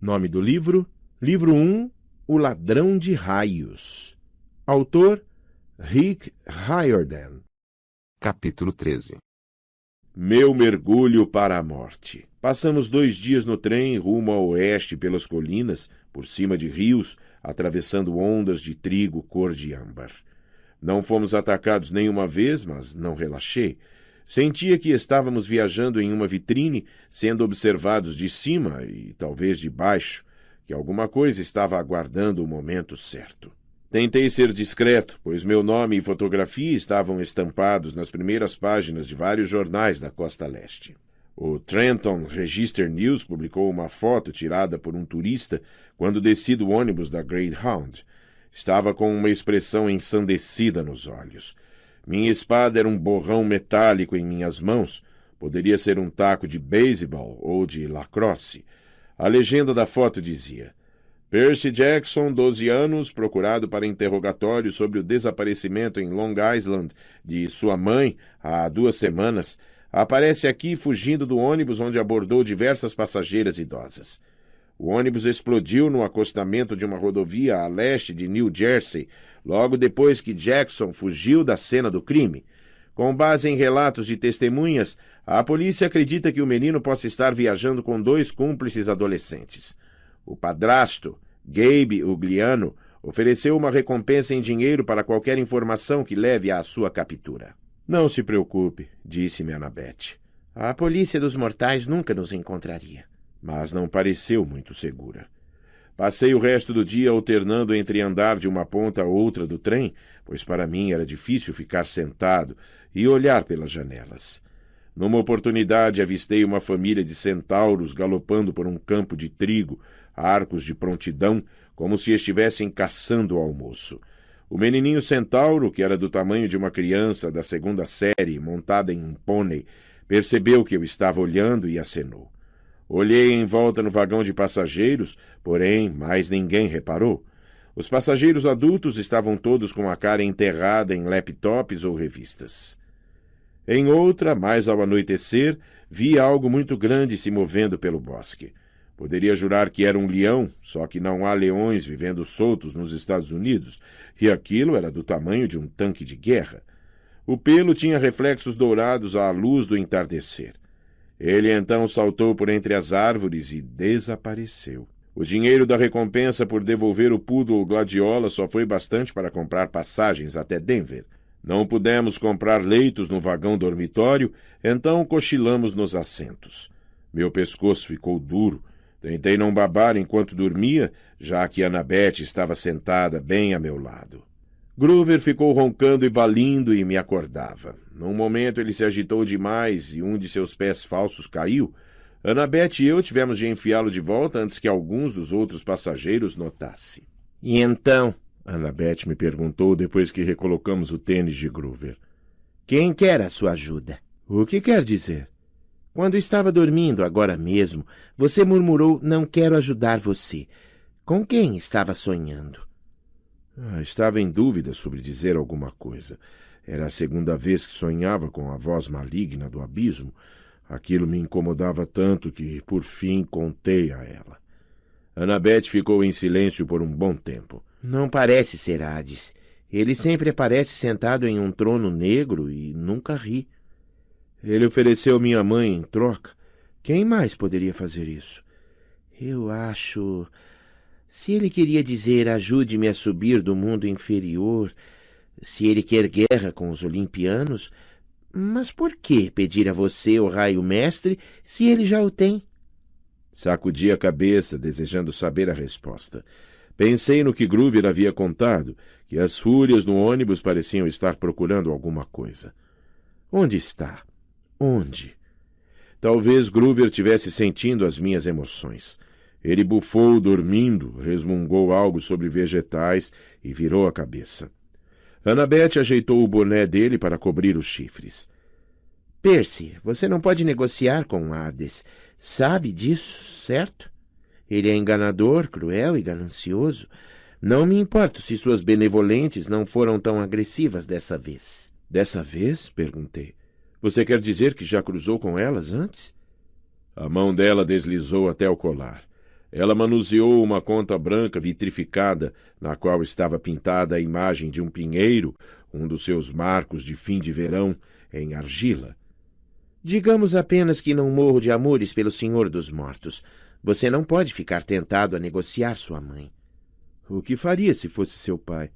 Nome do livro: Livro 1, O Ladrão de Raios. Autor: Rick Riordan. Capítulo 13. Meu mergulho para a morte. Passamos 2 dias no trem rumo ao oeste pelas colinas, por cima de rios, atravessando ondas de trigo cor de âmbar. Não fomos atacados nenhuma vez, mas não relaxei. Sentia que estávamos viajando em uma vitrine, sendo observados de cima e talvez de baixo, que alguma coisa estava aguardando o momento certo. Tentei ser discreto, pois meu nome e fotografia estavam estampados nas primeiras páginas de vários jornais da costa leste. O Trenton Register News publicou uma foto tirada por um turista quando desci do ônibus da Greyhound. Estava com uma expressão ensandecida nos olhos. Minha espada era um borrão metálico em minhas mãos. Poderia ser um taco de beisebol ou de lacrosse. A legenda da foto dizia: Percy Jackson, 12 anos, procurado para interrogatório sobre o desaparecimento em Long Island de sua mãe há 2 semanas, aparece aqui fugindo do ônibus onde abordou diversas passageiras idosas. O ônibus explodiu no acostamento de uma rodovia a leste de New Jersey, logo depois que Jackson fugiu da cena do crime. Com base em relatos de testemunhas, a polícia acredita que o menino possa estar viajando com 2 cúmplices adolescentes. O padrasto, Gabe Ugliano, ofereceu uma recompensa em dinheiro para qualquer informação que leve à sua captura. Não se preocupe, disse-me Annabeth. A polícia dos mortais nunca nos encontraria. Mas não pareceu muito segura. Passei o resto do dia alternando entre andar de uma ponta a outra do trem, pois para mim era difícil ficar sentado e olhar pelas janelas. Numa oportunidade avistei uma família de centauros galopando por um campo de trigo, arcos de prontidão, como se estivessem caçando o almoço. O menininho centauro, que era do tamanho de uma criança da 2ª série, montada em um pônei, percebeu que eu estava olhando e acenou. Olhei em volta no vagão de passageiros, porém mais ninguém reparou. Os passageiros adultos estavam todos com a cara enterrada em laptops ou revistas. Em outra, mais ao anoitecer, vi algo muito grande se movendo pelo bosque. Poderia jurar que era um leão, só que não há leões vivendo soltos nos Estados Unidos, e aquilo era do tamanho de um tanque de guerra. O pelo tinha reflexos dourados à luz do entardecer. Ele então saltou por entre as árvores e desapareceu. O dinheiro da recompensa por devolver o poodle Gladiola só foi bastante para comprar passagens até Denver. Não pudemos comprar leitos no vagão dormitório, então cochilamos nos assentos. Meu pescoço ficou duro. Tentei não babar enquanto dormia, já que Annabeth estava sentada bem a meu lado. Groover ficou roncando e balindo e me acordava. Num momento ele se agitou demais e um de seus pés falsos caiu. Annabeth e eu tivemos de enfiá-lo de volta antes que alguns dos outros passageiros notassem. — E então? Annabeth me perguntou depois que recolocamos o tênis de Groover. — Quem quer a sua ajuda? — O que quer dizer? — Quando estava dormindo, agora mesmo, você murmurou: não quero ajudar você. Com quem estava sonhando? Estava em dúvida sobre dizer alguma coisa. Era a 2ª vez que sonhava com a voz maligna do abismo. Aquilo me incomodava tanto que, por fim, contei a ela. Annabeth ficou em silêncio por um bom tempo. Não parece ser Hades. Ele sempre aparece sentado em um trono negro e nunca ri. Ele ofereceu minha mãe em troca. Quem mais poderia fazer isso? Eu acho... Se ele queria dizer ajude-me a subir do mundo inferior, se ele quer guerra com os olimpianos, mas por que pedir a você o raio mestre se ele já o tem? Sacudi a cabeça, desejando saber a resposta. Pensei no que Groover havia contado, que as fúrias no ônibus pareciam estar procurando alguma coisa. Onde está? Onde? Talvez Groover tivesse sentindo as minhas emoções. Ele bufou dormindo, resmungou algo sobre vegetais e virou a cabeça. Annabeth ajeitou o boné dele para cobrir os chifres. — Percy, você não pode negociar com Hades. Sabe disso, certo? Ele é enganador, cruel e ganancioso. Não me importo se suas benevolentes não foram tão agressivas dessa vez. — Dessa vez? — perguntei. — Você quer dizer que já cruzou com elas antes? A mão dela deslizou até o colar. Ela manuseou uma conta branca vitrificada, na qual estava pintada a imagem de um pinheiro, um dos seus marcos de fim de verão, em argila. Digamos apenas que não morro de amores pelo Senhor dos Mortos. Você não pode ficar tentado a negociar sua mãe. O que faria se fosse seu pai?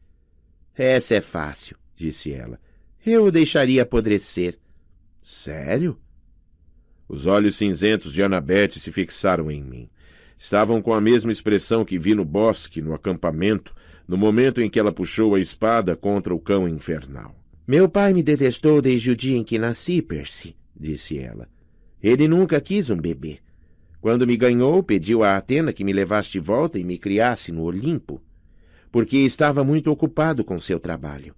Essa é fácil, disse ela. Eu o deixaria apodrecer. Sério? Os olhos cinzentos de Annabeth se fixaram em mim. Estavam com a mesma expressão que vi no bosque, no acampamento, no momento em que ela puxou a espada contra o cão infernal. Meu pai me detestou desde o dia em que nasci, Percy, disse ela. Ele nunca quis um bebê. Quando me ganhou, pediu a Atena que me levasse de volta e me criasse no Olimpo, porque estava muito ocupado com seu trabalho.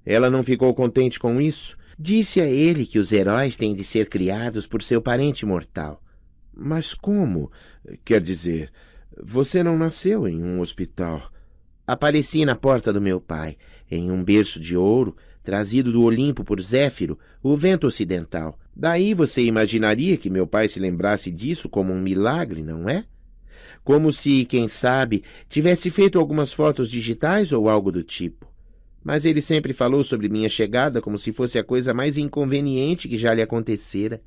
Ela não ficou contente com isso. Disse a ele que os heróis têm de ser criados por seu parente mortal. Mas como? Quer dizer, você não nasceu em um hospital. Apareci na porta do meu pai, em um berço de ouro, trazido do Olimpo por Zéfiro, o vento ocidental. Daí você imaginaria que meu pai se lembrasse disso como um milagre, não é? Como se, quem sabe, tivesse feito algumas fotos digitais ou algo do tipo. Mas ele sempre falou sobre minha chegada como se fosse a coisa mais inconveniente que já lhe acontecera.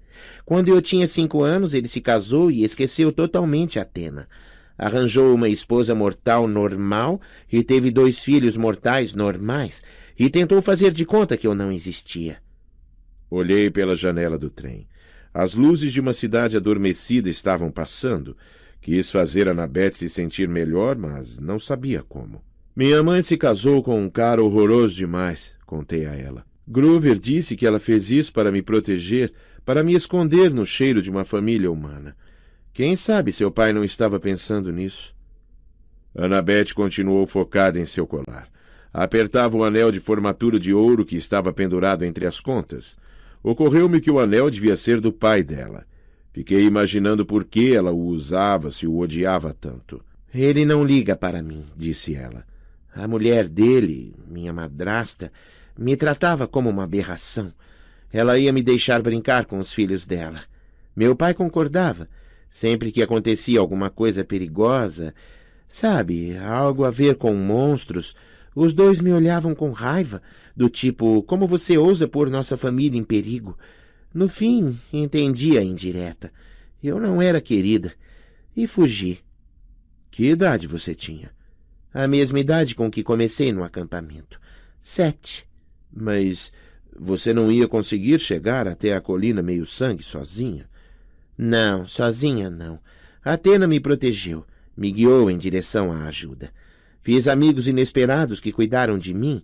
Quando eu tinha 5 anos, ele se casou e esqueceu totalmente Atena. Arranjou uma esposa mortal normal e teve 2 filhos mortais normais e tentou fazer de conta que eu não existia. Olhei pela janela do trem. As luzes de uma cidade adormecida estavam passando. Quis fazer Annabeth se sentir melhor, mas não sabia como. Minha mãe se casou com um cara horroroso demais, contei a ela. Groover disse que ela fez isso para me proteger, para me esconder no cheiro de uma família humana. Quem sabe seu pai não estava pensando nisso? Annabeth continuou focada em seu colar. Apertava o anel de formatura de ouro que estava pendurado entre as contas. Ocorreu-me que o anel devia ser do pai dela. Fiquei imaginando por que ela o usava se o odiava tanto. Ele não liga para mim, disse ela. A mulher dele, minha madrasta, me tratava como uma aberração. Ela ia me deixar brincar com os filhos dela. Meu pai concordava. Sempre que acontecia alguma coisa perigosa, sabe, algo a ver com monstros, os 2 me olhavam com raiva, do tipo, como você ousa pôr nossa família em perigo? No fim, entendi a indireta. Eu não era querida. E fugi. Que idade você tinha? A mesma idade com que comecei no acampamento. 7. Mas você não ia conseguir chegar até a colina meio-sangue sozinha? Não, sozinha não. Atena me protegeu, me guiou em direção à ajuda. Fiz amigos inesperados que cuidaram de mim,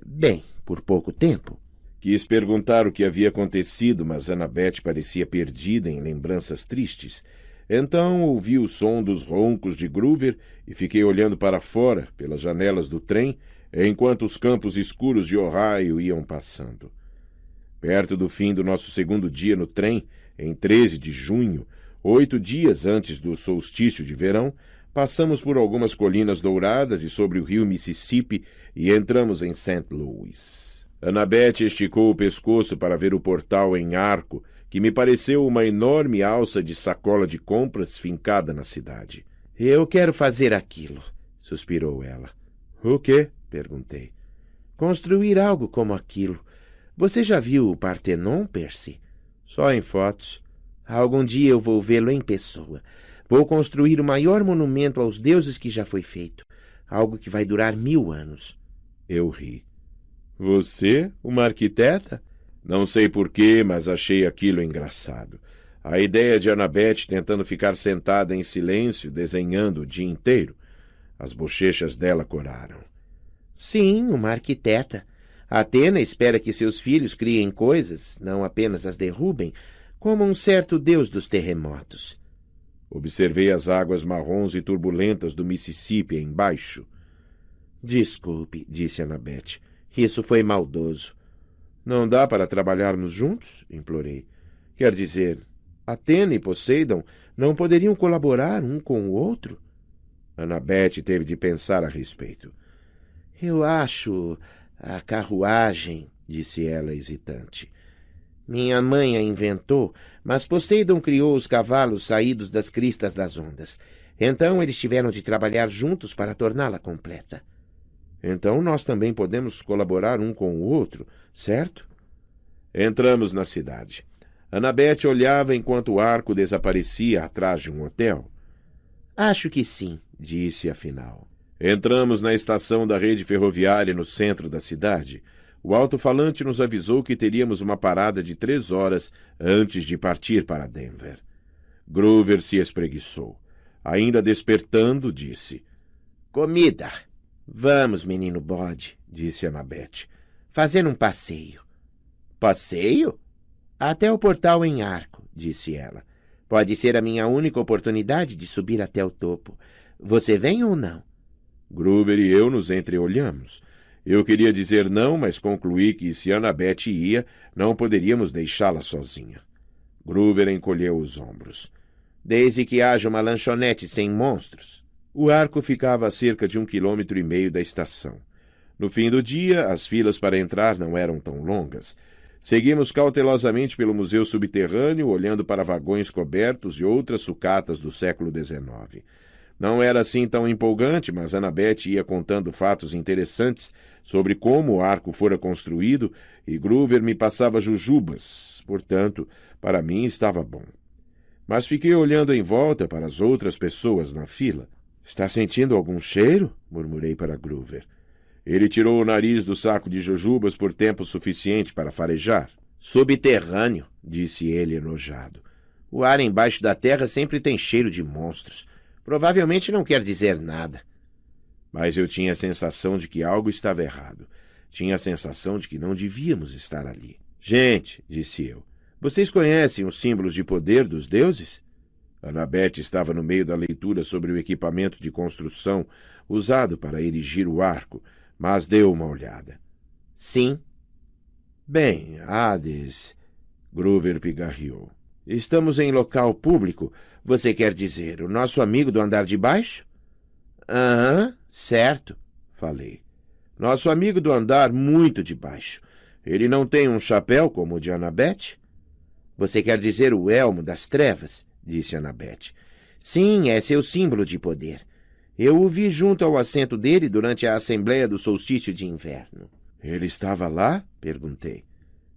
bem, por pouco tempo. Quis perguntar o que havia acontecido, mas Annabeth parecia perdida em lembranças tristes. Então ouvi o som dos roncos de Groover e fiquei olhando para fora, pelas janelas do trem, enquanto os campos escuros de Ohio iam passando. Perto do fim do nosso segundo dia no trem, em 13 de junho, 8 dias antes do solstício de verão, passamos por algumas colinas douradas e sobre o rio Mississippi e entramos em St. Louis. Annabeth esticou o pescoço para ver o portal em arco, que me pareceu uma enorme alça de sacola de compras fincada na cidade. Eu quero fazer aquilo, suspirou ela. O quê? Perguntei. Construir algo como aquilo. Você já viu o Partenon, Percy? Só em fotos. Algum dia eu vou vê-lo em pessoa. Vou construir o maior monumento aos deuses que já foi feito. Algo que vai durar 1000 anos. Eu ri. Você, uma arquiteta? Não sei porquê, mas achei aquilo engraçado. A ideia de Annabeth tentando ficar sentada em silêncio, desenhando o dia inteiro. As bochechas dela coraram. Sim, uma arquiteta. Atena espera que seus filhos criem coisas, não apenas as derrubem, como um certo deus dos terremotos. Observei as águas marrons e turbulentas do Mississippi embaixo. Desculpe, disse Annabeth. Isso foi maldoso. Não dá para trabalharmos juntos? Implorei. Quer dizer, Atena e Poseidon não poderiam colaborar um com o outro? Annabeth teve de pensar a respeito. Eu acho a carruagem, disse ela hesitante. Minha mãe a inventou, mas Poseidon criou os cavalos saídos das cristas das ondas. Então eles tiveram de trabalhar juntos para torná-la completa. Então nós também podemos colaborar um com o outro, certo? Entramos na cidade. Annabeth olhava enquanto o arco desaparecia atrás de um hotel. Acho que sim, disse afinal. Entramos na estação da rede ferroviária no centro da cidade. O alto-falante nos avisou que teríamos uma parada de 3 horas antes de partir para Denver. Groover se espreguiçou. Ainda despertando, disse: Comida. Vamos, menino bode, disse Annabeth. Fazer um passeio. Passeio? Até o portal em arco, disse ela. Pode ser a minha única oportunidade de subir até o topo. Você vem ou não? Groover e eu nos entreolhamos. Eu queria dizer não, mas concluí que se Annabeth ia, não poderíamos deixá-la sozinha. Groover encolheu os ombros. Desde que haja uma lanchonete sem monstros. O arco ficava a cerca de 1,5 km da estação. No fim do dia, as filas para entrar não eram tão longas. Seguimos cautelosamente pelo museu subterrâneo, olhando para vagões cobertos e outras sucatas do século XIX. Não era assim tão empolgante, mas Annabeth ia contando fatos interessantes sobre como o arco fora construído e Groover me passava jujubas. Portanto, para mim estava bom. Mas fiquei olhando em volta para as outras pessoas na fila. Está sentindo algum cheiro? Murmurei para Groover. Ele tirou o nariz do saco de jujubas por tempo suficiente para farejar. Subterrâneo, disse ele enojado. O ar embaixo da terra sempre tem cheiro de monstros. Provavelmente não quer dizer nada. Mas eu tinha a sensação de que algo estava errado. Tinha a sensação de que não devíamos estar ali. Gente, disse eu, vocês conhecem os símbolos de poder dos deuses? Annabeth estava no meio da leitura sobre o equipamento de construção usado para erigir o arco, mas deu uma olhada. Sim. Bem, Hades... Groover pigarreou. Estamos em local público. Você quer dizer, o nosso amigo do andar de baixo? Aham, certo, falei. Nosso amigo do andar muito de baixo. Ele não tem um chapéu como o de Annabeth? Você quer dizer o elmo das trevas? Disse Annabeth. Sim, é seu símbolo de poder. Eu o vi junto ao assento dele durante a assembleia do solstício de inverno. Ele estava lá? Perguntei.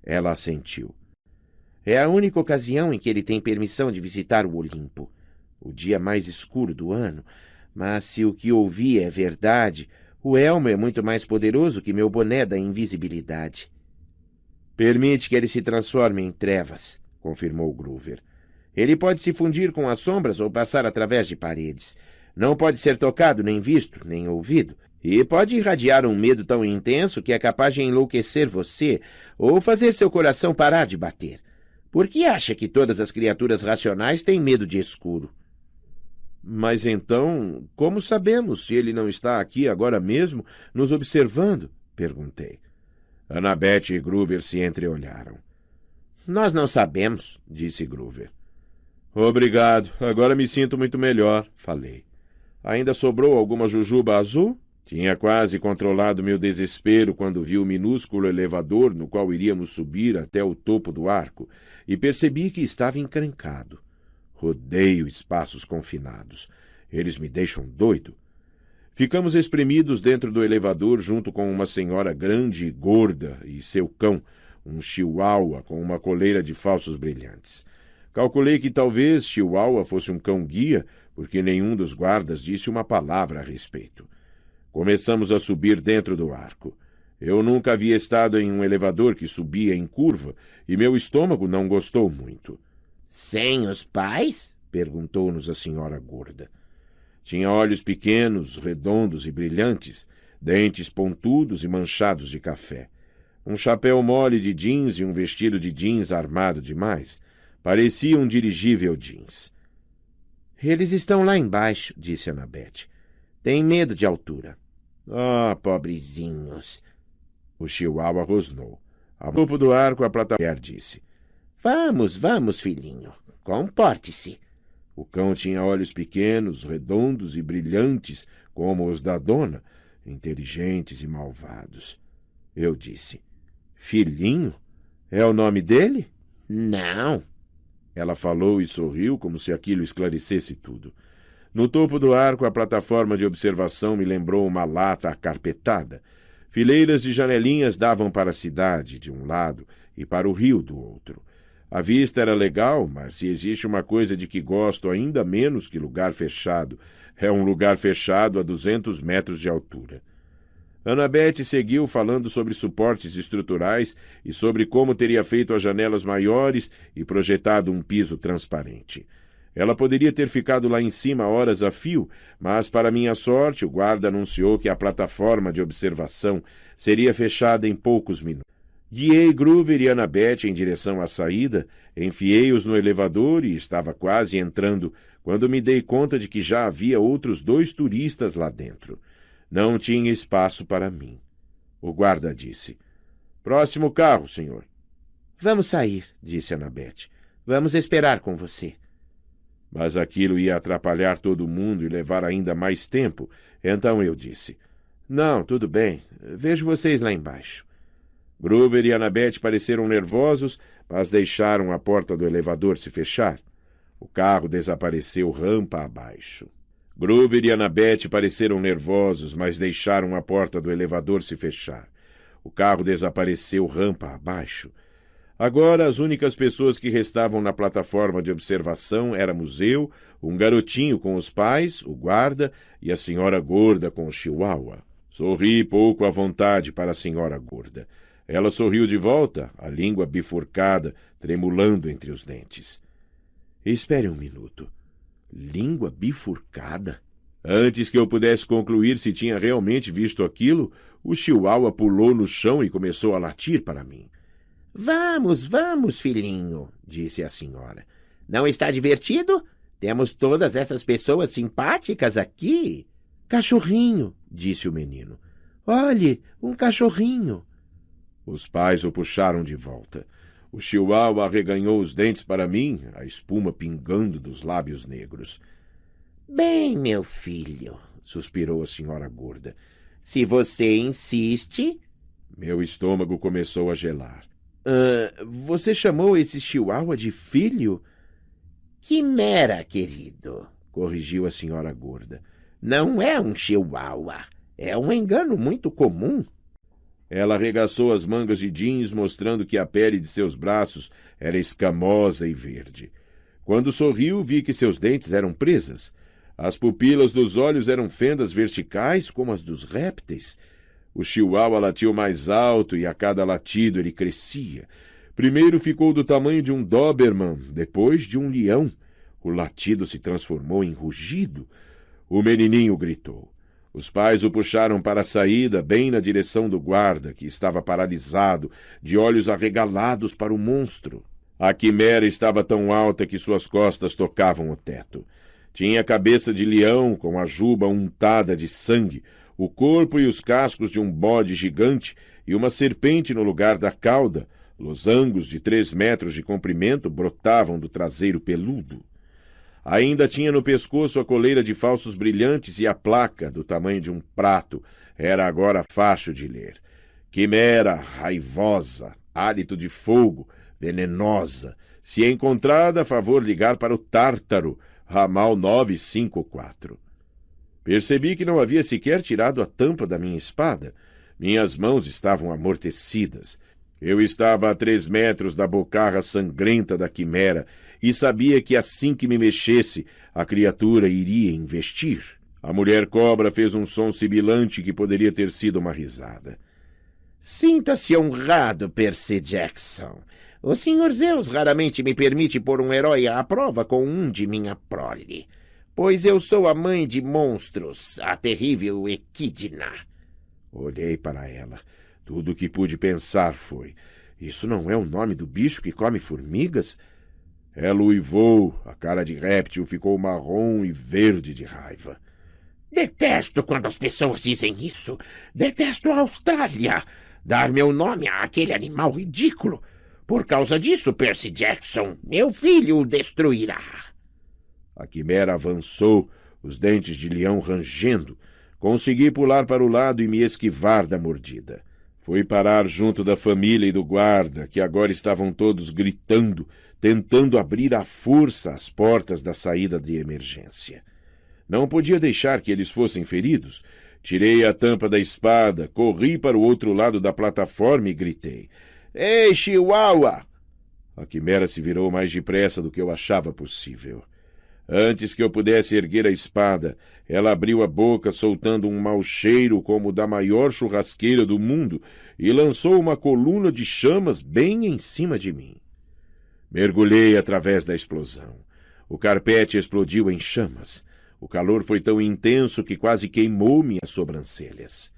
Ela assentiu. É a única ocasião em que ele tem permissão de visitar o Olimpo. O dia mais escuro do ano. Mas se o que ouvi é verdade, o elmo é muito mais poderoso que meu boné da invisibilidade. Permite que ele se transforme em trevas, confirmou Groover. Ele pode se fundir com as sombras ou passar através de paredes. Não pode ser tocado, nem visto, nem ouvido. E pode irradiar um medo tão intenso que é capaz de enlouquecer você ou fazer seu coração parar de bater. Por que acha que todas as criaturas racionais têm medo de escuro? Mas então, como sabemos se ele não está aqui agora mesmo, nos observando? Perguntei. Annabeth e Groover se entreolharam. Nós não sabemos, disse Groover. Obrigado, agora me sinto muito melhor, falei. Ainda sobrou alguma jujuba azul? Tinha quase controlado meu desespero quando vi o minúsculo elevador no qual iríamos subir até o topo do arco e percebi que estava encrencado. Odeio espaços confinados. Eles me deixam doido. Ficamos espremidos dentro do elevador junto com uma senhora grande e gorda e seu cão, um chihuahua com uma coleira de falsos brilhantes. Calculei que talvez chihuahua fosse um cão-guia, porque nenhum dos guardas disse uma palavra a respeito. Começamos a subir dentro do arco. Eu nunca havia estado em um elevador que subia em curva e meu estômago não gostou muito. Sem os pais? Perguntou-nos a senhora gorda. Tinha olhos pequenos, redondos e brilhantes, dentes pontudos e manchados de café. Um chapéu mole de jeans e um vestido de jeans armado demais. Parecia um dirigível jeans. Eles estão lá embaixo, disse Annabeth. Têm medo de altura. Ah, pobrezinhos. O chihuahua rosnou. A topo do arco, a plataforma disse. Vamos, vamos, filhinho. Comporte-se. O cão tinha olhos pequenos, redondos e brilhantes, como os da dona, inteligentes e malvados. Eu disse. Filhinho? É o nome dele? Não. Ela falou e sorriu como se aquilo esclarecesse tudo. No topo do arco, a plataforma de observação me lembrou uma lata acarpetada. Fileiras de janelinhas davam para a cidade, de um lado, e para o rio, do outro. A vista era legal, mas se existe uma coisa de que gosto ainda menos que lugar fechado, é um lugar fechado a 200 metros de altura. Annabeth seguiu falando sobre suportes estruturais e sobre como teria feito as janelas maiores e projetado um piso transparente. Ela poderia ter ficado lá em cima horas a fio, mas, para minha sorte, o guarda anunciou que a plataforma de observação seria fechada em poucos minutos. Guiei Groover e Annabeth em direção à saída, enfiei-os no elevador e estava quase entrando quando me dei conta de que já havia outros 2 turistas lá dentro. Não tinha espaço para mim. O guarda disse: "Próximo carro, senhor." "Vamos sair", disse Annabeth. "Vamos esperar com você." Mas aquilo ia atrapalhar todo mundo e levar ainda mais tempo, então eu disse: "Não, tudo bem. Vejo vocês lá embaixo." Groover e Annabeth pareceram nervosos, mas deixaram a porta do elevador se fechar. O carro desapareceu rampa abaixo. Groover e Annabeth pareceram nervosos, mas deixaram a porta do elevador se fechar. O carro desapareceu rampa abaixo. Agora, as únicas pessoas que restavam na plataforma de observação éramos eu, um garotinho com os pais, o guarda e a senhora gorda com o chihuahua. Sorri pouco à vontade para a senhora gorda. Ela sorriu de volta, a língua bifurcada, tremulando entre os dentes. "Espere um minuto. Língua bifurcada?" Antes que eu pudesse concluir se tinha realmente visto aquilo, o chihuahua pulou no chão e começou a latir para mim. Vamos, vamos, filhinho", disse a senhora. "Não está divertido? Temos todas essas pessoas simpáticas aqui." "Cachorrinho", disse o menino. "Olhe, um cachorrinho." Os pais o puxaram de volta. O chihuahua arreganhou os dentes para mim, a espuma pingando dos lábios negros. "Bem, meu filho", suspirou a senhora gorda, "se você insiste..." Meu estômago começou a gelar. Você chamou esse chihuahua de filho?" "Quimera, querido", corrigiu a senhora gorda. "Não é um chihuahua. É um engano muito comum." Ela arregaçou as mangas de jeans, mostrando que a pele de seus braços era escamosa e verde. Quando sorriu, vi que seus dentes eram presas. As pupilas dos olhos eram fendas verticais, como as dos répteis. O chihuahua latiu mais alto e a cada latido ele crescia. Primeiro ficou do tamanho de um Doberman, depois de um leão. O latido se transformou em rugido. O menininho gritou. Os pais o puxaram para a saída, bem na direção do guarda, que estava paralisado, de olhos arregalados para o monstro. A quimera estava tão alta que suas costas tocavam o teto. Tinha a cabeça de leão, com a juba untada de sangue, o corpo e os cascos de um bode gigante e uma serpente no lugar da cauda. Losangos de 3 metros de comprimento brotavam do traseiro peludo. Ainda tinha no pescoço a coleira de falsos brilhantes e a placa, do tamanho de um prato, era agora fácil de ler. Quimera, raivosa, hálito de fogo, venenosa. Se encontrada, a favor ligar para o Tártaro, ramal 954. Percebi que não havia sequer tirado a tampa da minha espada. Minhas mãos estavam amortecidas. Eu estava a 3 metros da bocarra sangrenta da quimera e sabia que assim que me mexesse, a criatura iria investir. A mulher cobra fez um som sibilante que poderia ter sido uma risada. "Sinta-se honrado, Percy Jackson. O Sr. Zeus raramente me permite pôr um herói à prova com um de minha prole, pois eu sou a mãe de monstros, a terrível Equidna." Olhei para ela. Tudo o que pude pensar foi: isso não é o nome do bicho que come formigas? Ela uivou, a cara de réptil ficou marrom e verde de raiva. "Detesto quando as pessoas dizem isso. Detesto a Austrália. Dar meu nome àquele animal ridículo. Por causa disso, Percy Jackson, meu filho o destruirá." A quimera avançou, os dentes de leão rangendo. Consegui pular para o lado e me esquivar da mordida. Fui parar junto da família e do guarda, que agora estavam todos gritando, tentando abrir à força as portas da saída de emergência. Não podia deixar que eles fossem feridos. Tirei a tampa da espada, corri para o outro lado da plataforma e gritei: Ei, Chihuahua! A quimera se virou mais depressa do que eu achava possível. Antes que eu pudesse erguer a espada, ela abriu a boca soltando um mau cheiro como o da maior churrasqueira do mundo e lançou uma coluna de chamas bem em cima de mim. Mergulhei através da explosão. O carpete explodiu em chamas. O calor foi tão intenso que quase queimou minhas sobrancelhas.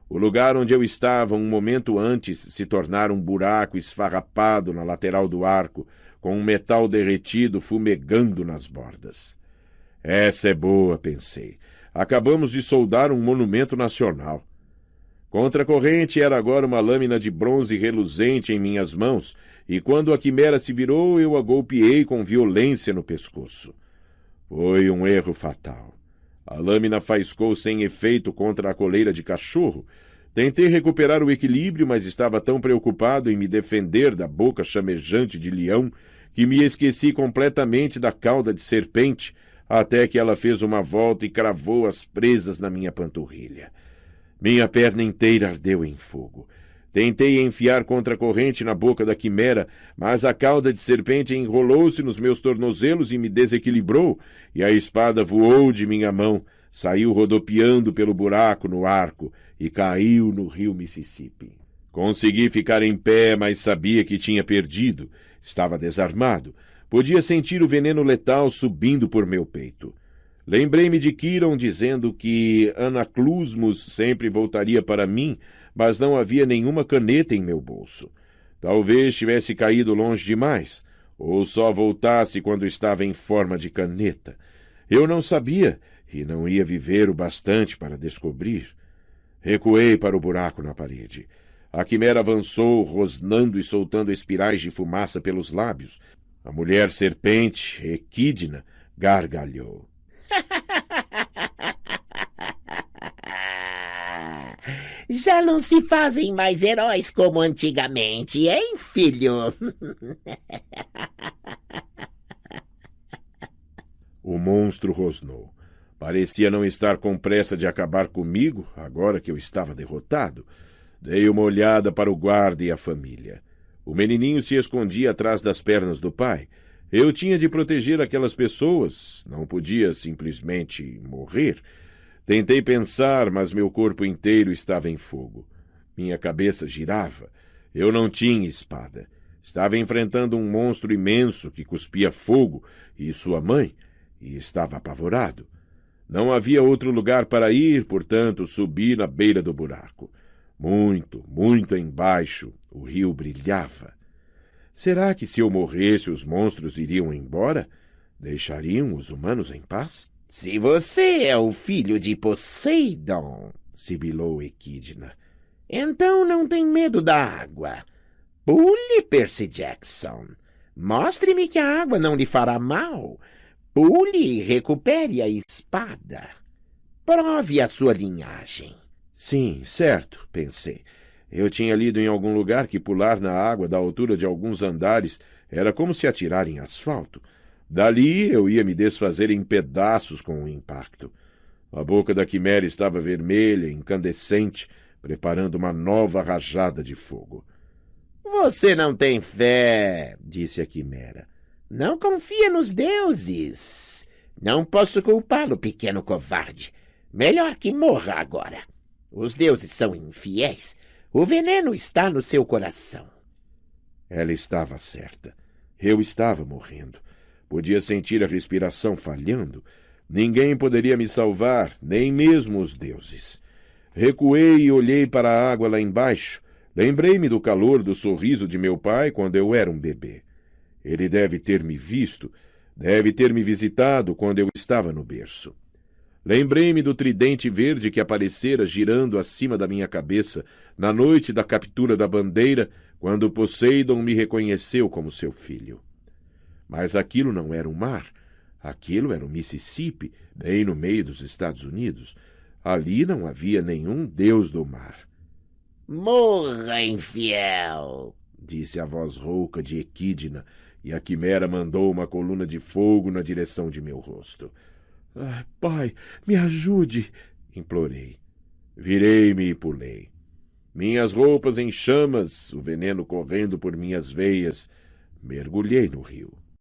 O lugar onde eu estava um momento antes se tornara um buraco esfarrapado na lateral do arco, com um metal derretido fumegando nas bordas. Essa é boa, pensei. Acabamos de soldar um monumento nacional. Contra a corrente era agora uma lâmina de bronze reluzente em minhas mãos, e quando a quimera se virou, eu a golpeei com violência no pescoço. Foi um erro fatal. A lâmina faiscou sem efeito contra a coleira de cachorro. Tentei recuperar o equilíbrio, mas estava tão preocupado em me defender da boca chamejante de leão que me esqueci completamente da cauda de serpente, até que ela fez uma volta e cravou as presas na minha panturrilha. Minha perna inteira ardeu em fogo. Tentei enfiar contra a corrente na boca da quimera, mas a cauda de serpente enrolou-se nos meus tornozelos e me desequilibrou, e a espada voou de minha mão, saiu rodopiando pelo buraco no arco e caiu no rio Mississippi. Consegui ficar em pé, mas sabia que tinha perdido. Estava desarmado. Podia sentir o veneno letal subindo por meu peito. Lembrei-me de Quiron dizendo que Anaclusmus sempre voltaria para mim, mas não havia nenhuma caneta em meu bolso. Talvez tivesse caído longe demais, ou só voltasse quando estava em forma de caneta. Eu não sabia e não ia viver o bastante para descobrir. Recuei para o buraco na parede. A quimera avançou, rosnando e soltando espirais de fumaça pelos lábios. A mulher serpente, Equidna, gargalhou. Já não se fazem mais heróis como antigamente, hein, filho? O monstro rosnou. Parecia não estar com pressa de acabar comigo, agora que eu estava derrotado. Dei uma olhada para o guarda e a família. O menininho se escondia atrás das pernas do pai. Eu tinha de proteger aquelas pessoas, não podia simplesmente morrer. Tentei pensar, mas meu corpo inteiro estava em fogo. Minha cabeça girava. Eu não tinha espada. Estava enfrentando um monstro imenso que cuspia fogo e sua mãe, e estava apavorado. Não havia outro lugar para ir, portanto, subi na beira do buraco. Muito, muito embaixo, o rio brilhava. Será que se eu morresse os monstros iriam embora? Deixariam os humanos em paz? Se você é o filho de Poseidon, sibilou Equidna, então não tem medo da água. Pule, Percy Jackson. Mostre-me que a água não lhe fará mal. Pule e recupere a espada. Prove a sua linhagem. Sim, certo, pensei. Eu tinha lido em algum lugar que pular na água da altura de alguns andares era como se atirar em asfalto. Dali eu ia me desfazer em pedaços com o impacto. A boca da quimera estava vermelha, incandescente, preparando uma nova rajada de fogo. Você não tem fé, disse a quimera. Não confia nos deuses. Não posso culpá-lo, pequeno covarde. Melhor que morra agora. Os deuses são infiéis. O veneno está no seu coração. Ela estava certa. Eu estava morrendo. Podia sentir a respiração falhando. Ninguém poderia me salvar, nem mesmo os deuses. Recuei e olhei para a água lá embaixo. Lembrei-me do calor do sorriso de meu pai quando eu era um bebê. Ele deve ter me visto, deve ter me visitado quando eu estava no berço. Lembrei-me do tridente verde que aparecera girando acima da minha cabeça na noite da captura da bandeira, quando Poseidon me reconheceu como seu filho. Mas aquilo não era um mar. Aquilo era o Mississippi, bem no meio dos Estados Unidos. Ali não havia nenhum deus do mar. Morra, infiel! Disse a voz rouca de Equidna, e a quimera mandou uma coluna de fogo na direção de meu rosto. Ah, pai, me ajude, implorei. Virei-me e pulei. Minhas roupas em chamas, o veneno correndo por minhas veias, mergulhei no rio.